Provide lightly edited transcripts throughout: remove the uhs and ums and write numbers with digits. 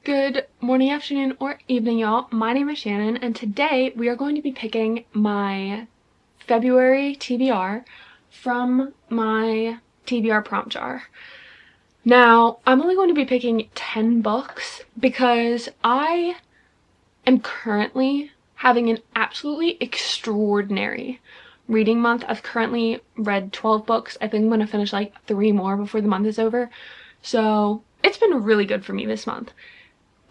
Good morning, afternoon, or evening, y'all. My name is Shannon, and today we are going to be picking my February TBR from my TBR prompt jar. Now, I'm only going to be picking 10 books because I am currently having an absolutely extraordinary reading month. I've currently read 12 books. I think I'm going to finish like 3 more before the month is over. So it's been really good for me this month.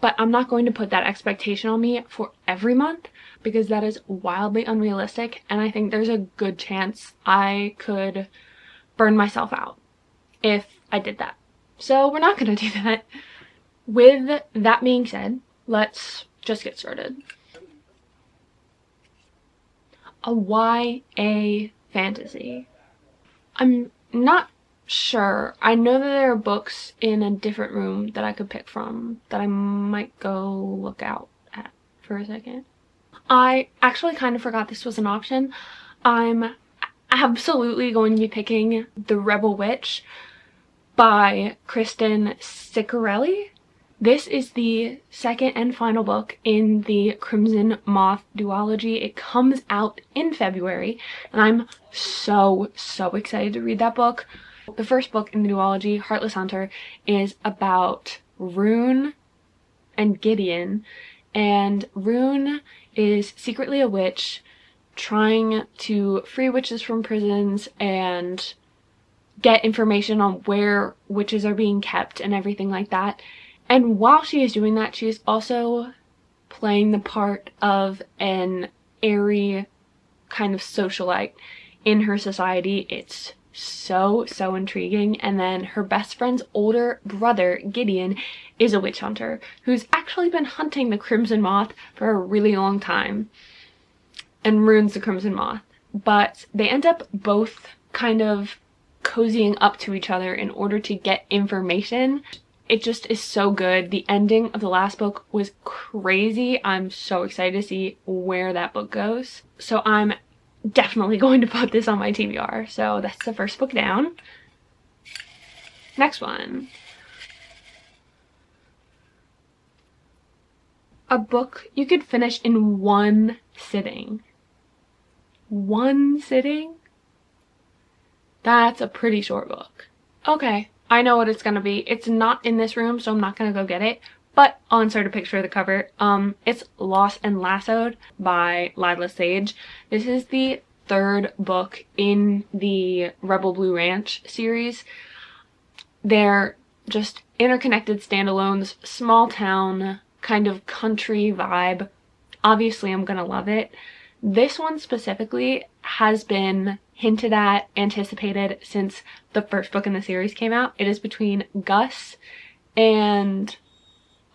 But I'm not going to put that expectation on me for every month because that is wildly unrealistic, and I think there's a good chance I could burn myself out if I did that. So we're not going to do that. With that being said, let's just get started. A YA fantasy. I'm not sure. I know that there are books in a different room that I could pick from that I might go look out at for a second. I actually kind of forgot this was an option. I'm absolutely going to be picking The Rebel Witch by Kristen Ciccarelli. This is the second and final book in the Crimson Moth duology. It comes out in February, and I'm so excited to read that book. The first book in the duology, Heartless Hunter, is about Rune and Gideon, and Rune is secretly a witch trying to free witches from prisons and get information on where witches are being kept and everything like that. And while she is doing that, she is also playing the part of an airy kind of socialite in her society. It's so intriguing. And then her best friend's older brother, Gideon, is a witch hunter who's actually been hunting the Crimson Moth for a really long time and ruins the Crimson Moth. But they end up both kind of cozying up to each other in order to get information. It just is so good. The ending of the last book was crazy. I'm so excited to see where that book goes. So I'm definitely going to put this on my TBR. So that's the first book down. Next one. A book you could finish in one sitting. One sitting? That's a pretty short book. Okay, I know what it's gonna be. It's not in this room, so I'm not gonna go get it. But I'll insert a picture of the cover. It's Lost and Lassoed by Lila Sage. This is the third book in the Rebel Blue Ranch series. They're just interconnected standalones, small town, kind of country vibe. Obviously, I'm gonna love it. This one specifically has been hinted at, anticipated since the first book in the series came out. It is between Gus and,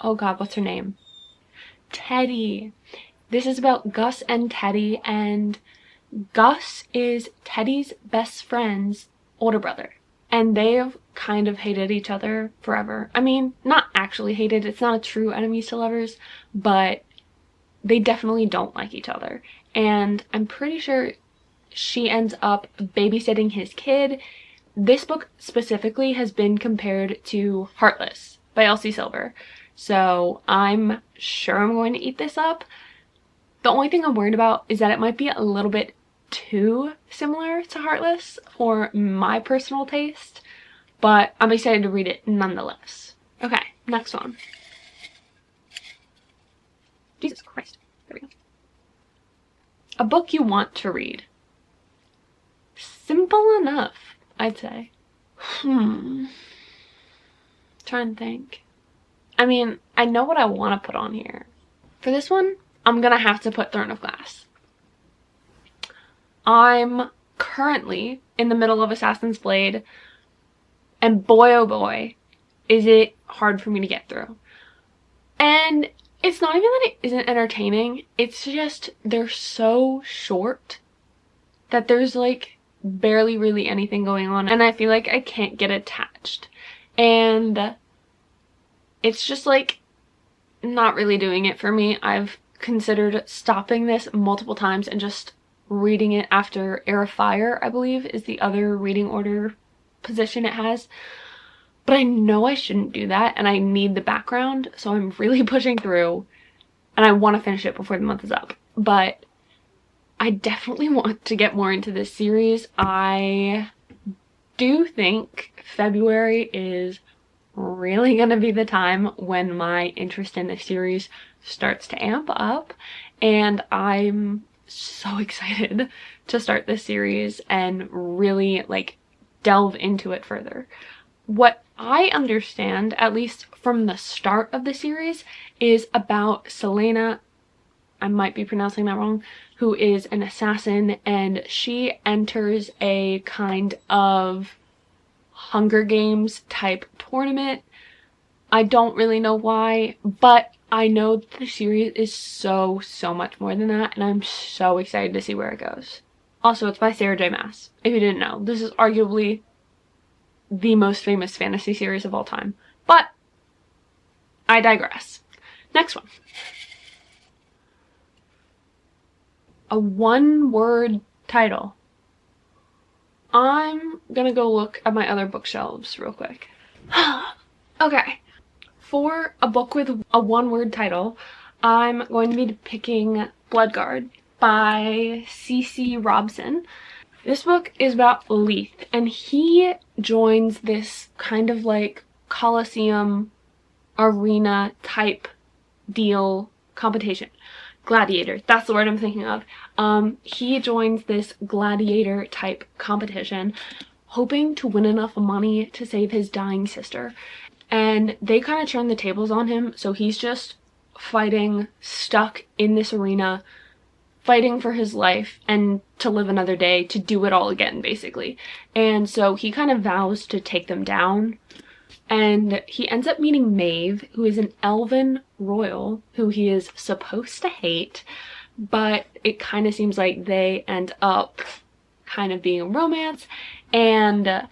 oh god, what's her name? Teddy. This is about Gus and Teddy, and Gus is Teddy's best friend's older brother. And they've kind of hated each other forever. I mean, not actually hated, it's not a true enemies to lovers, but they definitely don't like each other. And I'm pretty sure she ends up babysitting his kid. This book specifically has been compared to Heartless by Elsie Silver. So I'm sure I'm going to eat this up. The only thing I'm worried about is that it might be a little bit too similar to Heartless for my personal taste, but I'm excited to read it nonetheless. Okay, next one. Jesus Christ. There we go. A book you want to read. Simple enough, I'd say. Trying to think. I mean, I know what I want to put on here. For this one, I'm gonna have to put Throne of Glass. I'm currently in the middle of Assassin's Blade, and boy oh boy, is it hard for me to get through. And it's not even that it isn't entertaining, it's just they're so short that there's like barely really anything going on, and I feel like I can't get attached. And it's just like not really doing it for me. I've considered stopping this multiple times and just reading it after Air of Fire, I believe, is the other reading order position it has. but I know I shouldn't do that, and I need the background, so I'm really pushing through, and I want to finish it before the month is up. But I definitely want to get more into this series. I do think February is really gonna be the time when my interest in this series starts to amp up, and I'm so excited to start this series and really like delve into it further. What I understand, at least from the start of the series, is about Selena, I might be pronouncing that wrong, who is an assassin, and she enters a kind of Hunger Games type tournament. I don't really know why, but I know the series is so much more than that, and I'm so excited to see where it goes. Also, it's by Sarah J. Maas. If you didn't know, this is arguably the most famous fantasy series of all time. But I digress. Next one. A one-word title. I'm gonna go look at my other bookshelves real quick. Okay. For a book with a one-word title, I'm going to be picking Bloodguard by C.C. Robson. This book is about Leith, and he joins this kind of like Colosseum arena type deal competition. Gladiator, that's the word I'm thinking of. He joins this gladiator type competition hoping to win enough money to save his dying sister. And they kind of turn the tables on him, so he's just fighting, stuck in this arena, fighting for his life and to live another day, to do it all again, basically. And so he kind of vows to take them down. And he ends up meeting Maeve, who is an elven royal who he is supposed to hate, but it kind of seems like they end up kind of being a romance, and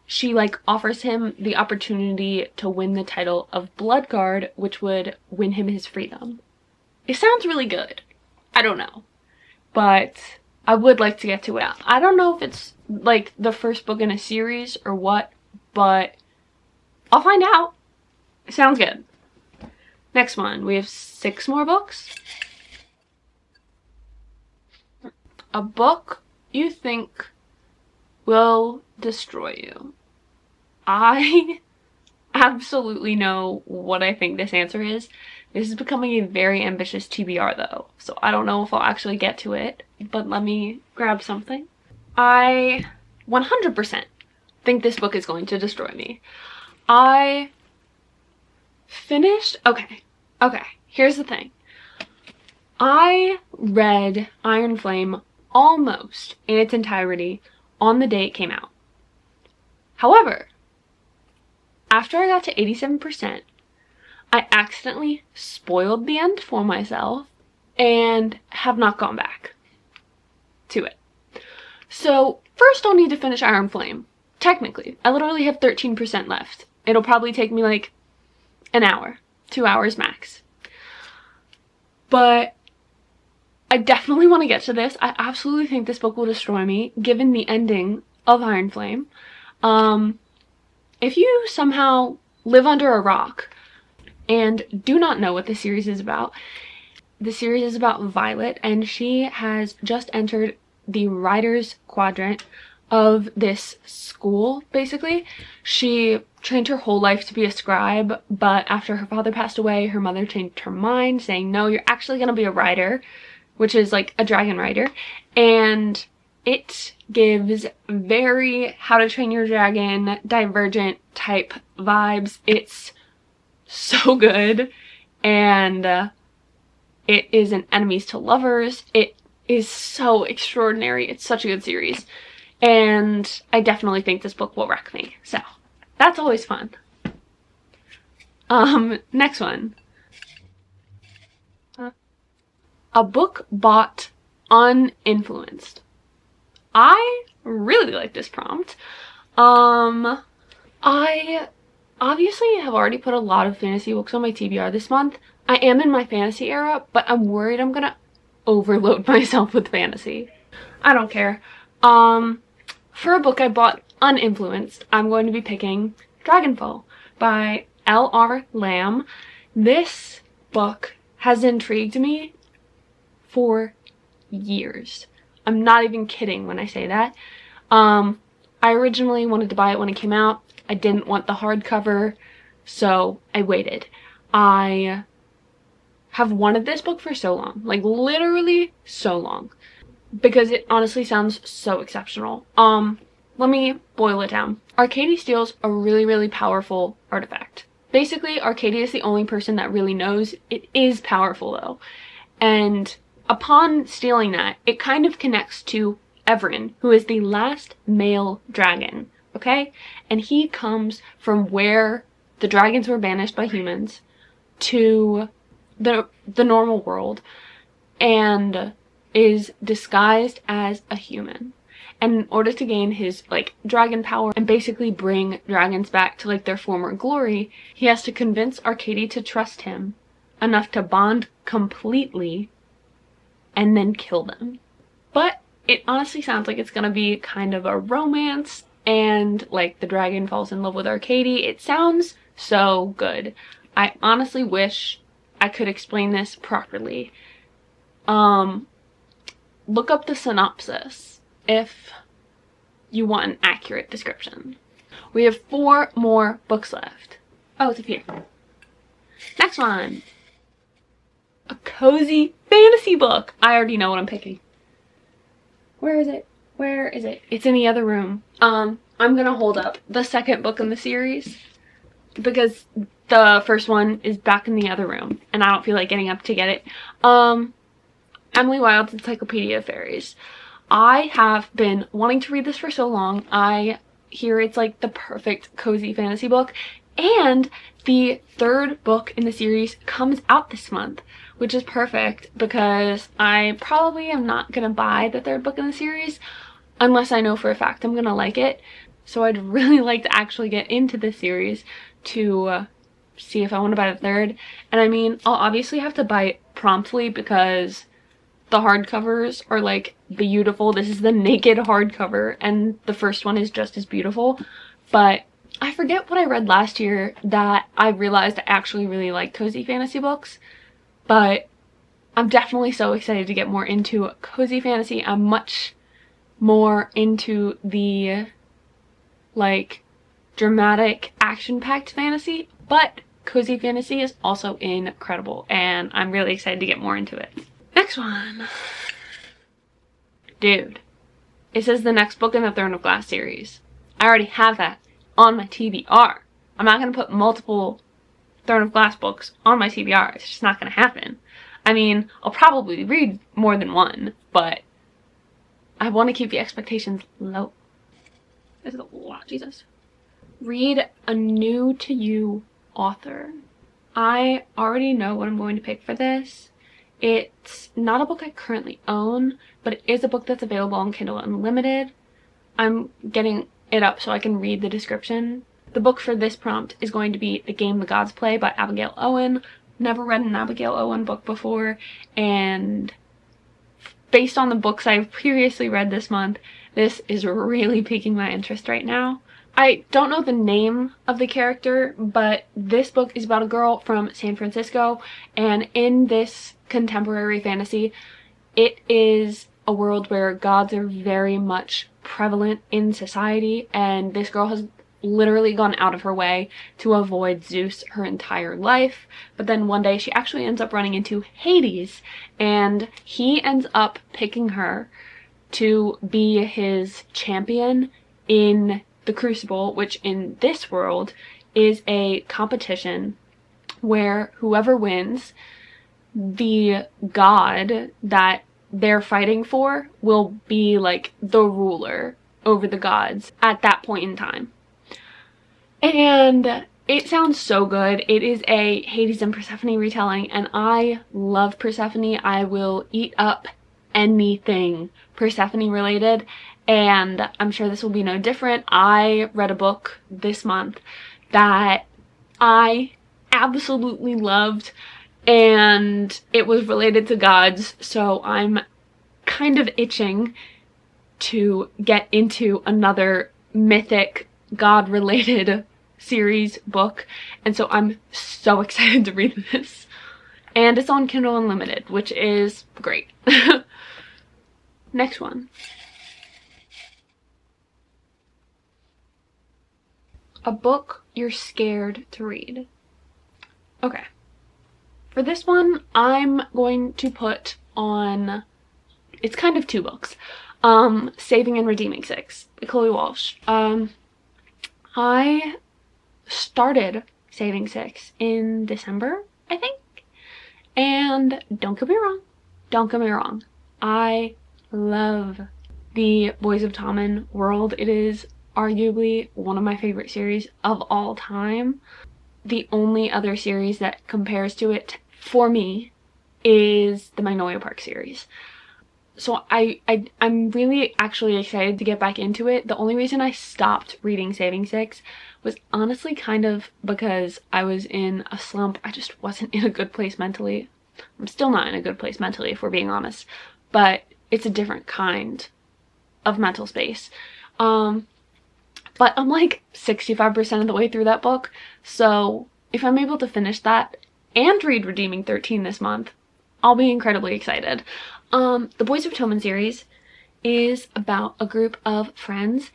she like offers him the opportunity to win the title of Bloodguard, which would win him his freedom. It sounds really good. I don't know, but I would like to get to it. I don't know if it's like the first book in a series or what, but I'll find out. Sounds good. Next one. We have 6 more books. A book you think will destroy you. I absolutely know what I think this answer is. This is becoming a very ambitious TBR though, so I don't know if I'll actually get to it, but let me grab something. I 100% think this book is going to destroy me. I finished, okay, here's the thing. I read Iron Flame almost in its entirety on the day it came out. However, after I got to 87%, I accidentally spoiled the end for myself and have not gone back to it. So first I'll need to finish Iron Flame. Technically, I literally have 13% left. It'll probably take me like an hour, 2 hours max. But I definitely want to get to this. I absolutely think this book will destroy me, given the ending of Iron Flame. If you somehow live under a rock and do not know what the series is about, the series is about Violet, and she has just entered the Writers' Quadrant of this school, basically. She trained her whole life to be a scribe, but after her father passed away, her mother changed her mind, saying, no, you're actually gonna be a writer, which is like a dragon rider. And it gives very How to Train Your Dragon, Divergent type vibes. It's so good, and it is an enemies to lovers. It is so extraordinary. It's such a good series, and I definitely think this book will wreck me, so that's always fun. Next one. A book bought uninfluenced. I really like this prompt. I obviously have already put a lot of fantasy books on my TBR this month. I am in my fantasy era, but I'm worried I'm gonna overload myself with fantasy. I don't care. For a book I bought uninfluenced, I'm going to be picking Dragonfall by L.R. Lamb. This book has intrigued me for years. I'm not even kidding when I say that. I originally wanted to buy it when it came out. I didn't want the hardcover, so I waited. I have wanted this book for so long, like literally so long, because it honestly sounds so exceptional. Let me boil it down. Arcady steals a really, really powerful artifact. Basically, Arcady is the only person that really knows it is powerful though. And upon stealing that, it kind of connects to Everin, who is the last male dragon, okay? And he comes from where the dragons were banished by humans to the normal world and is disguised as a human. And in order to gain his, like, dragon power and basically bring dragons back to, like, their former glory, he has to convince Arcady to trust him enough to bond completely and then kill them. But it honestly sounds like it's gonna be kind of a romance and, like, the dragon falls in love with Arcady. It sounds so good. I honestly wish I could explain this properly. Look up the synopsis if you want an accurate description. We have 4 more books left. Oh, it's up here. Next one. A cozy fantasy book. I already know what I'm picking. Where is it? Where is it? It's in the other room. I'm gonna hold up the second book in the series because the first one is back in the other room and I don't feel like getting up to get it. Emily Wilde's Encyclopedia of Fairies. I have been wanting to read this for so long. I hear it's like the perfect cozy fantasy book, and the 3rd book in the series comes out this month, which is perfect because I probably am not gonna buy the 3rd book in the series unless I know for a fact I'm gonna like it. So I'd really like to actually get into this series to see if I want to buy the 3rd. And I mean, I'll obviously have to buy it promptly because the hardcovers are like beautiful. This is the naked hardcover and the first one is just as beautiful. But I forget what I read last year that I realized I actually really like cozy fantasy books. But I'm definitely so excited to get more into cozy fantasy. I'm much more into the, like, dramatic, action-packed fantasy. But cozy fantasy is also incredible and I'm really excited to get more into it. Next one. Dude. It says the next book in the Throne of Glass series. I already have that on my TBR. I'm not going to put multiple Throne of Glass books on my TBR. It's just not going to happen. I mean, I'll probably read more than one, but I want to keep the expectations low. This is a lot, Jesus. Read a new to you author. I already know what I'm going to pick for this. It's not a book I currently own, but it is a book that's available on Kindle Unlimited. I'm getting it up so I can read the description. The book for this prompt is going to be The Game the Gods Play by Abigail Owen. Never read an Abigail Owen book before, and based on the books I've previously read this month, this is really piquing my interest right now. I don't know the name of the character, but this book is about a girl from San Francisco, and in this contemporary fantasy, it is a world where gods are very much prevalent in society, and this girl has literally gone out of her way to avoid Zeus her entire life. But then one day she actually ends up running into Hades, and he ends up picking her to be his champion in the Crucible, which in this world is a competition where whoever wins, the god that they're fighting for will be like the ruler over the gods at that point in time. And it sounds so good. It is a Hades and Persephone retelling, and I love Persephone. I will eat up anything Persephone related, and I'm sure this will be no different. I read a book this month that I absolutely loved, and it was related to gods, so I'm kind of itching to get into another mythic god-related series book, and so I'm so excited to read this. And it's on Kindle Unlimited, which is great. Next one. A book you're scared to read. Okay. For this one, I'm going to put on, it's kind of two books. Saving and Redeeming 6 by Chloe Walsh. I started Saving 6 in December, I think. And don't get me wrong, I love the Boys of Tommen world. It is arguably one of my favorite series of all time. The only other series that compares to it for me is the Magnolia Park series. So I'm really actually excited to get back into it. The only reason I stopped reading Saving 6 was honestly kind of because I was in a slump. I just wasn't in a good place mentally. I'm still not in a good place mentally, if we're being honest, but it's a different kind of mental space. But I'm like 65% of the way through that book, so if I'm able to finish that and read Redeeming 13 this month, I'll be incredibly excited. The Boys of Tommen series is about a group of friends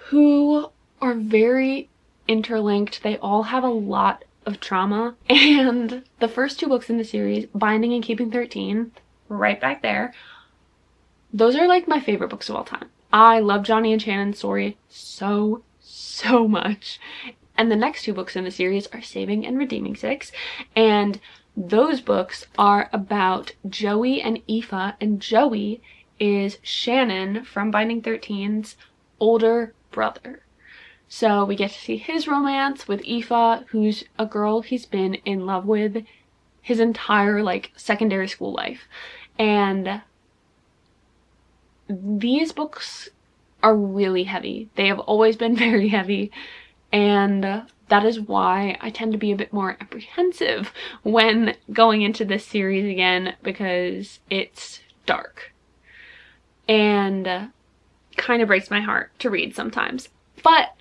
who are very interlinked. They all have a lot of trauma, and the first two books in the series, Binding and Keeping 13, right back there, those are like my favorite books of all time. I love Johnny and Shannon's story so much. And the next two books in the series are Saving and Redeeming 6, and those books are about Joey and Aoife, and Joey is Shannon from Binding 13's older brother. So we get to see his romance with Aoife, who's a girl he's been in love with his entire like secondary school life. And these books are really heavy. They have always been very heavy, and that is why I tend to be a bit more apprehensive when going into this series again, because it's dark and kind of breaks my heart to read sometimes. But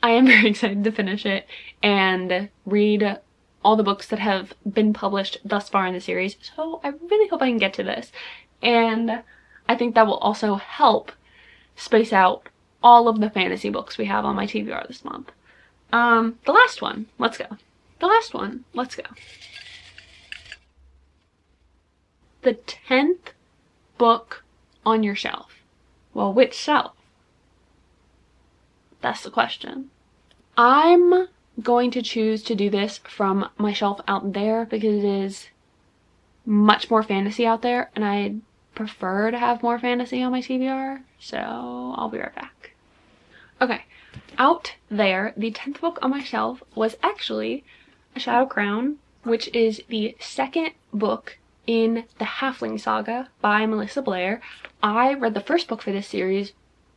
I am very excited to finish it and read all the books that have been published thus far in the series, so I really hope I can get to this. And I think that will also help space out all of the fantasy books we have on my TBR this month. The last one, let's go. The 10th book on your shelf. Well, which shelf? That's the question. I'm going to choose to do this from my shelf out there because it is much more fantasy out there, and I prefer to have more fantasy on my TBR, so I'll be right back. Okay, out there, the 10th book on my shelf was actually A Shadow Crown, which is the second book in the Halfling Saga by Melissa Blair. I read the first book for this series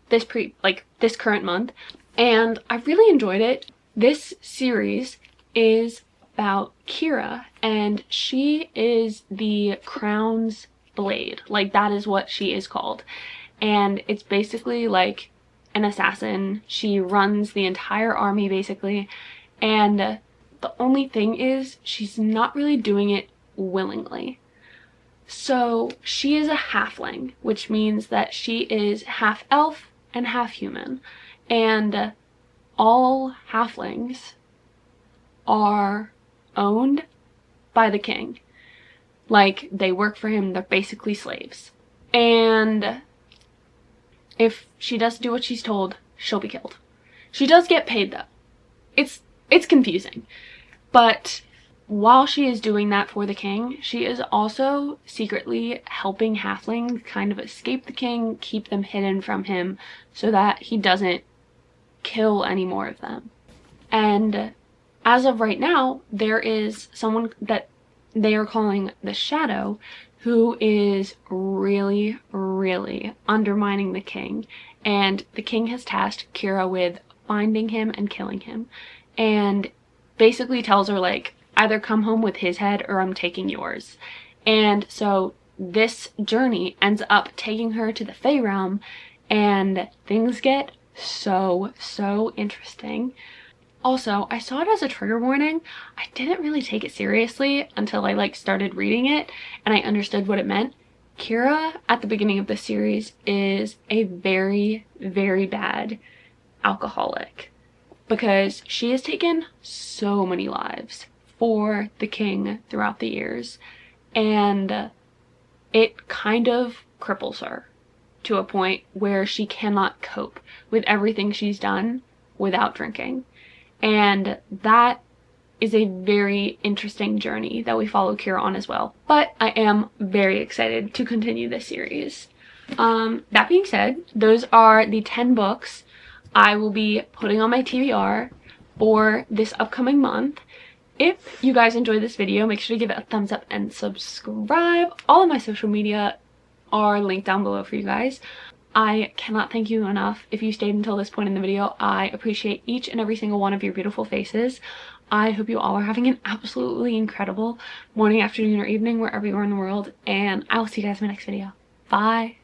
this current month, and I really enjoyed it. This series is about Kira, and she is the Crown's blade. Like, that is what she is called. And it's basically like an assassin. She runs the entire army, basically. And the only thing is, she's not really doing it willingly. So she is a halfling, which means that she is half elf and half human. And all halflings are owned by the king. Like, they work for him, they're basically slaves. And if she doesn't do what she's told, she'll be killed. She does get paid though. It's confusing. But while she is doing that for the king, she is also secretly helping halflings kind of escape the king, keep them hidden from him so that he doesn't kill any more of them. And as of right now, there is someone that they are calling the Shadow, who is really undermining the king. And the king has tasked Kira with finding him and killing him. And basically tells her, like, either come home with his head or I'm taking yours. And so this journey ends up taking her to the Fey Realm, and things get so interesting. Also, I saw it as a trigger warning. I didn't really take it seriously until I like started reading it and I understood what it meant. Kira at the beginning of the series is a very, very bad alcoholic because she has taken so many lives for the king throughout the years, and it kind of cripples her to a point where she cannot cope with everything she's done without drinking. And that is a very interesting journey that we follow Kira on as well. But I am very excited to continue this series. That being said, those are the 10 books I will be putting on my TBR for this upcoming month. If you guys enjoyed this video, make sure to give it a thumbs up and subscribe. All of my social media are linked down below for you guys. I cannot thank you enough if you stayed until this point in the video. I appreciate each and every single one of your beautiful faces. I hope you all are having an absolutely incredible morning, afternoon, or evening wherever you are in the world, and I will see you guys in my next video. Bye!